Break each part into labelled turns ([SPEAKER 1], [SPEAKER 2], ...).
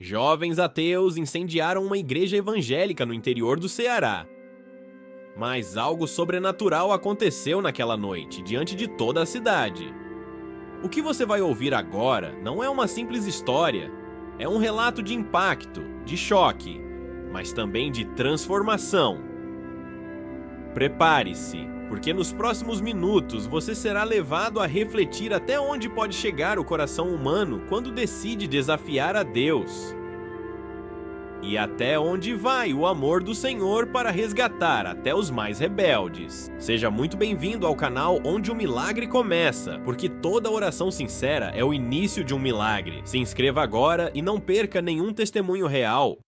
[SPEAKER 1] Jovens ateus incendiaram uma igreja evangélica no interior do Ceará. Mas algo sobrenatural aconteceu naquela noite, diante de toda a cidade. O que você vai ouvir agora não é uma simples história, é um relato de impacto, de choque, mas também de transformação. Prepare-se, porque nos próximos minutos você será levado a refletir até onde pode chegar o coração humano quando decide desafiar a Deus. E até onde vai o amor do Senhor para resgatar até os mais rebeldes. Seja muito bem-vindo ao canal onde o milagre começa, porque toda oração sincera é o início de um milagre. Se inscreva agora e não perca nenhum testemunho real.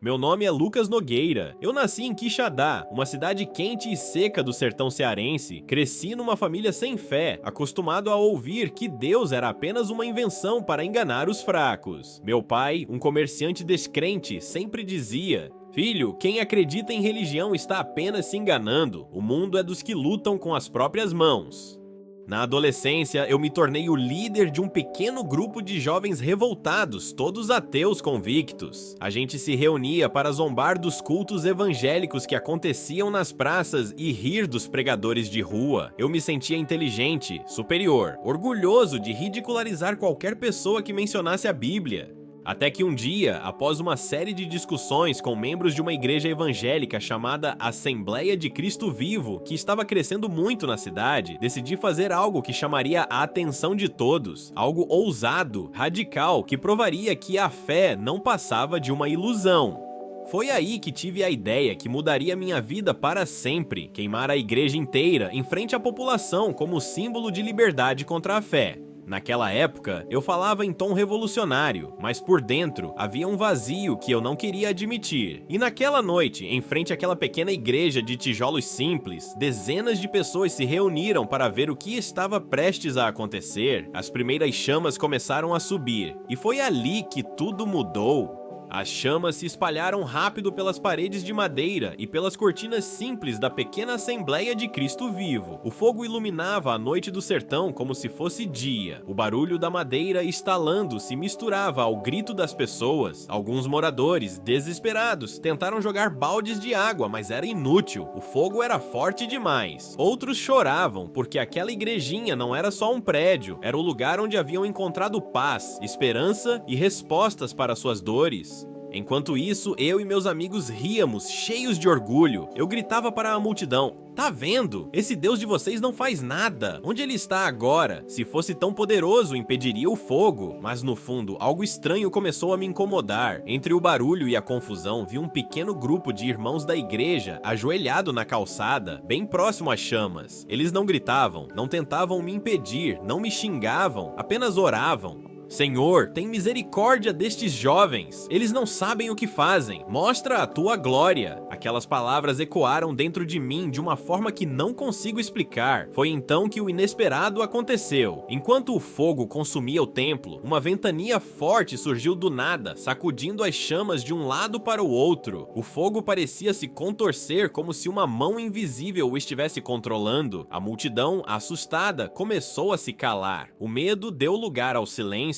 [SPEAKER 1] Meu nome é Lucas Nogueira. Eu nasci em Quixadá, uma cidade quente e seca do sertão cearense. Cresci numa família sem fé, acostumado a ouvir que Deus era apenas uma invenção para enganar os fracos. Meu pai, um comerciante descrente, sempre dizia: "Filho, quem acredita em religião está apenas se enganando. O mundo é dos que lutam com as próprias mãos." Na adolescência, eu me tornei o líder de um pequeno grupo de jovens revoltados, todos ateus convictos. A gente se reunia para zombar dos cultos evangélicos que aconteciam nas praças e rir dos pregadores de rua. Eu me sentia inteligente, superior, orgulhoso de ridicularizar qualquer pessoa que mencionasse a Bíblia. Até que um dia, após uma série de discussões com membros de uma igreja evangélica chamada Assembleia de Cristo Vivo, que estava crescendo muito na cidade, decidi fazer algo que chamaria a atenção de todos, algo ousado, radical, que provaria que a fé não passava de uma ilusão. Foi aí que tive a ideia que mudaria minha vida para sempre: queimar a igreja inteira em frente à população como símbolo de liberdade contra a fé. Naquela época, eu falava em tom revolucionário, mas por dentro havia um vazio que eu não queria admitir. E naquela noite, em frente àquela pequena igreja de tijolos simples, dezenas de pessoas se reuniram para ver o que estava prestes a acontecer. As primeiras chamas começaram a subir, e foi ali que tudo mudou. As chamas se espalharam rápido pelas paredes de madeira e pelas cortinas simples da pequena Assembleia de Cristo Vivo. O fogo iluminava a noite do sertão como se fosse dia. O barulho da madeira estalando se misturava ao grito das pessoas. Alguns moradores, desesperados, tentaram jogar baldes de água, mas era inútil. O fogo era forte demais. Outros choravam, porque aquela igrejinha não era só um prédio, era o lugar onde haviam encontrado paz, esperança e respostas para suas dores. Enquanto isso, eu e meus amigos ríamos, cheios de orgulho. Eu gritava para a multidão: "Tá vendo? Esse Deus de vocês não faz nada. Onde ele está agora? Se fosse tão poderoso, impediria o fogo." Mas no fundo, algo estranho começou a me incomodar. Entre o barulho e a confusão, vi um pequeno grupo de irmãos da igreja ajoelhado na calçada, bem próximo às chamas. Eles não gritavam, não tentavam me impedir, não me xingavam, apenas oravam. "Senhor, tem misericórdia destes jovens. Eles não sabem o que fazem. Mostra a tua glória." Aquelas palavras ecoaram dentro de mim de uma forma que não consigo explicar. Foi então que o inesperado aconteceu. Enquanto o fogo consumia o templo, uma ventania forte surgiu do nada, sacudindo as chamas de um lado para o outro. O fogo parecia se contorcer como se uma mão invisível o estivesse controlando. A multidão, assustada, começou a se calar. O medo deu lugar ao silêncio.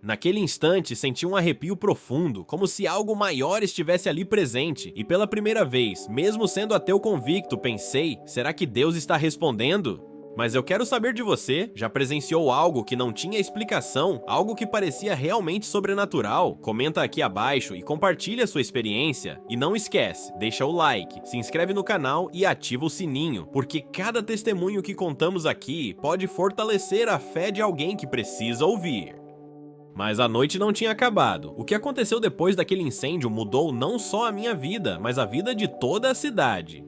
[SPEAKER 1] Naquele instante, senti um arrepio profundo, como se algo maior estivesse ali presente, e pela primeira vez, mesmo sendo ateu convicto, pensei: será que Deus está respondendo? Mas eu quero saber de você, já presenciou algo que não tinha explicação, algo que parecia realmente sobrenatural? Comenta aqui abaixo e compartilha sua experiência. E não esquece, deixa o like, se inscreve no canal e ativa o sininho, porque cada testemunho que contamos aqui pode fortalecer a fé de alguém que precisa ouvir. Mas a noite não tinha acabado. O que aconteceu depois daquele incêndio mudou não só a minha vida, mas a vida de toda a cidade.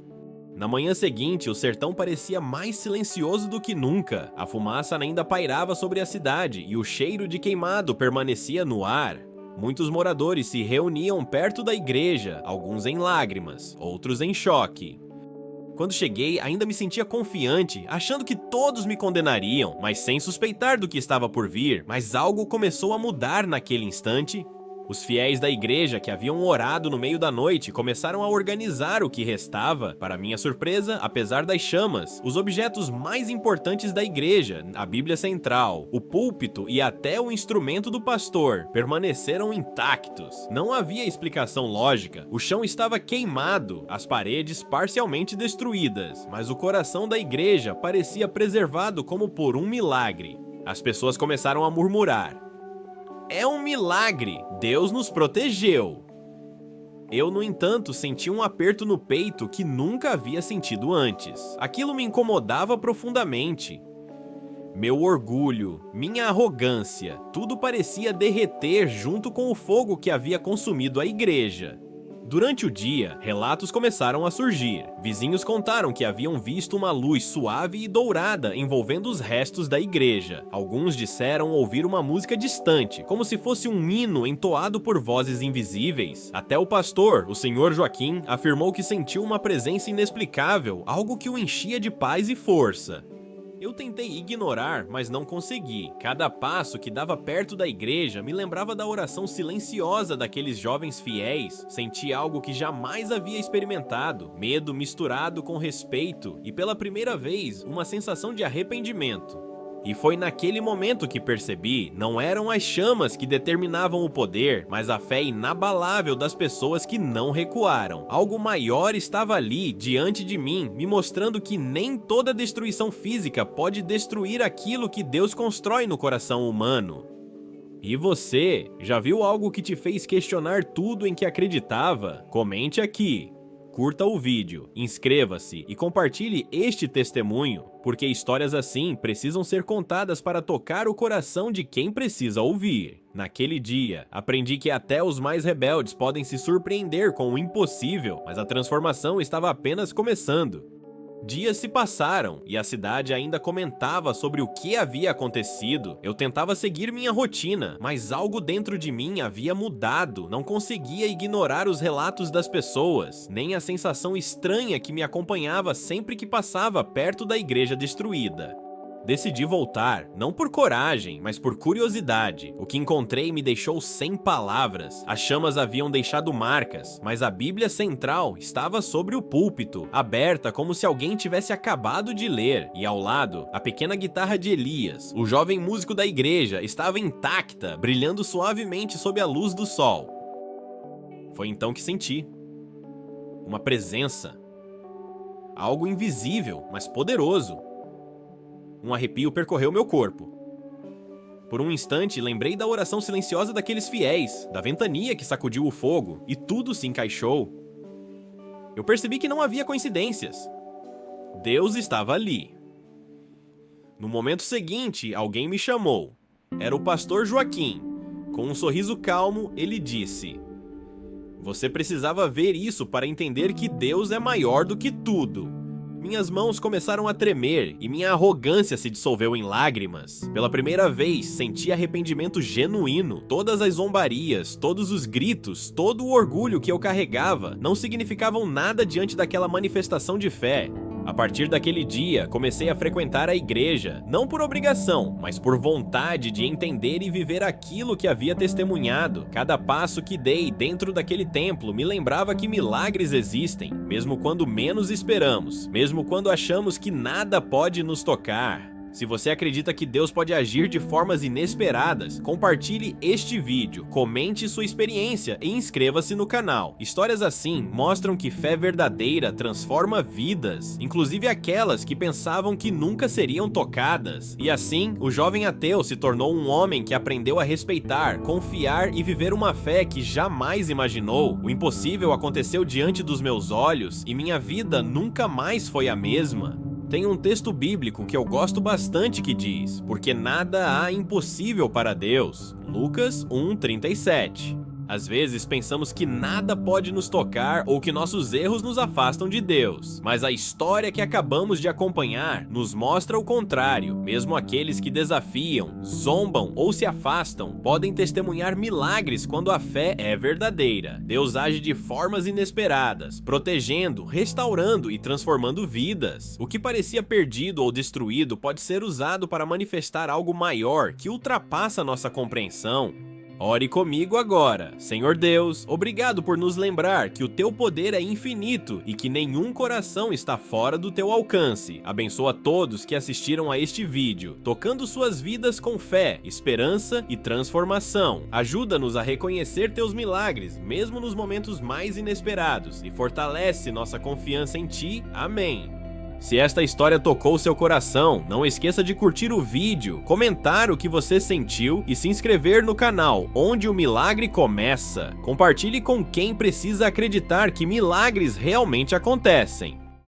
[SPEAKER 1] Na manhã seguinte, o sertão parecia mais silencioso do que nunca. A fumaça ainda pairava sobre a cidade e o cheiro de queimado permanecia no ar. Muitos moradores se reuniam perto da igreja, alguns em lágrimas, outros em choque. Quando cheguei, ainda me sentia confiante, achando que todos me condenariam, mas sem suspeitar do que estava por vir. Mas algo começou a mudar naquele instante. Os fiéis da igreja que haviam orado no meio da noite começaram a organizar o que restava. Para minha surpresa, apesar das chamas, os objetos mais importantes da igreja, a Bíblia Central, o púlpito e até o instrumento do pastor, permaneceram intactos. Não havia explicação lógica. O chão estava queimado, as paredes parcialmente destruídas, mas o coração da igreja parecia preservado como por um milagre. As pessoas começaram a murmurar: "É um milagre! Deus nos protegeu!" Eu, no entanto, senti um aperto no peito que nunca havia sentido antes. Aquilo me incomodava profundamente. Meu orgulho, minha arrogância, tudo parecia derreter junto com o fogo que havia consumido a igreja. Durante o dia, relatos começaram a surgir. Vizinhos contaram que haviam visto uma luz suave e dourada envolvendo os restos da igreja. Alguns disseram ouvir uma música distante, como se fosse um hino entoado por vozes invisíveis. Até o pastor, o Sr. Joaquim, afirmou que sentiu uma presença inexplicável, algo que o enchia de paz e força. Eu tentei ignorar, mas não consegui. Cada passo que dava perto da igreja me lembrava da oração silenciosa daqueles jovens fiéis. Senti algo que jamais havia experimentado, medo misturado com respeito e, pela primeira vez, uma sensação de arrependimento. E foi naquele momento que percebi, não eram as chamas que determinavam o poder, mas a fé inabalável das pessoas que não recuaram. Algo maior estava ali, diante de mim, me mostrando que nem toda destruição física pode destruir aquilo que Deus constrói no coração humano. E você, já viu algo que te fez questionar tudo em que acreditava? Comente aqui. Curta o vídeo, inscreva-se e compartilhe este testemunho, porque histórias assim precisam ser contadas para tocar o coração de quem precisa ouvir. Naquele dia, aprendi que até os mais rebeldes podem se surpreender com o impossível, mas a transformação estava apenas começando. Dias se passaram e a cidade ainda comentava sobre o que havia acontecido. Eu tentava seguir minha rotina, mas algo dentro de mim havia mudado. Não conseguia ignorar os relatos das pessoas, nem a sensação estranha que me acompanhava sempre que passava perto da igreja destruída. Decidi voltar, não por coragem, mas por curiosidade. O que encontrei me deixou sem palavras. As chamas haviam deixado marcas, mas a Bíblia Central estava sobre o púlpito, aberta como se alguém tivesse acabado de ler. E ao lado, a pequena guitarra de Elias, o jovem músico da igreja, estava intacta, brilhando suavemente sob a luz do sol. Foi então que senti uma presença. Algo invisível, mas poderoso. Um arrepio percorreu meu corpo. Por um instante, lembrei da oração silenciosa daqueles fiéis, da ventania que sacudiu o fogo, e tudo se encaixou. Eu percebi que não havia coincidências. Deus estava ali. No momento seguinte, alguém me chamou. Era o pastor Joaquim. Com um sorriso calmo, ele disse: "Você precisava ver isso para entender que Deus é maior do que tudo." Minhas mãos começaram a tremer e minha arrogância se dissolveu em lágrimas. Pela primeira vez, senti arrependimento genuíno. Todas as zombarias, todos os gritos, todo o orgulho que eu carregava não significavam nada diante daquela manifestação de fé. A partir daquele dia, comecei a frequentar a igreja, não por obrigação, mas por vontade de entender e viver aquilo que havia testemunhado. Cada passo que dei dentro daquele templo me lembrava que milagres existem, mesmo quando menos esperamos, mesmo quando achamos que nada pode nos tocar. Se você acredita que Deus pode agir de formas inesperadas, compartilhe este vídeo, comente sua experiência e inscreva-se no canal. Histórias assim mostram que fé verdadeira transforma vidas, inclusive aquelas que pensavam que nunca seriam tocadas. E assim, o jovem ateu se tornou um homem que aprendeu a respeitar, confiar e viver uma fé que jamais imaginou. O impossível aconteceu diante dos meus olhos e minha vida nunca mais foi a mesma. Tem um texto bíblico que eu gosto bastante que diz: "Porque nada há impossível para Deus." Lucas 1:37. Às vezes pensamos que nada pode nos tocar ou que nossos erros nos afastam de Deus, mas a história que acabamos de acompanhar nos mostra o contrário. Mesmo aqueles que desafiam, zombam ou se afastam podem testemunhar milagres quando a fé é verdadeira. Deus age de formas inesperadas, protegendo, restaurando e transformando vidas. O que parecia perdido ou destruído pode ser usado para manifestar algo maior que ultrapassa nossa compreensão. Ore comigo agora. Senhor Deus, obrigado por nos lembrar que o teu poder é infinito e que nenhum coração está fora do teu alcance. Abençoa todos que assistiram a este vídeo, tocando suas vidas com fé, esperança e transformação. Ajuda-nos a reconhecer teus milagres, mesmo nos momentos mais inesperados, e fortalece nossa confiança em ti. Amém. Se esta história tocou seu coração, não esqueça de curtir o vídeo, comentar o que você sentiu e se inscrever no canal, onde o milagre começa. Compartilhe com quem precisa acreditar que milagres realmente acontecem.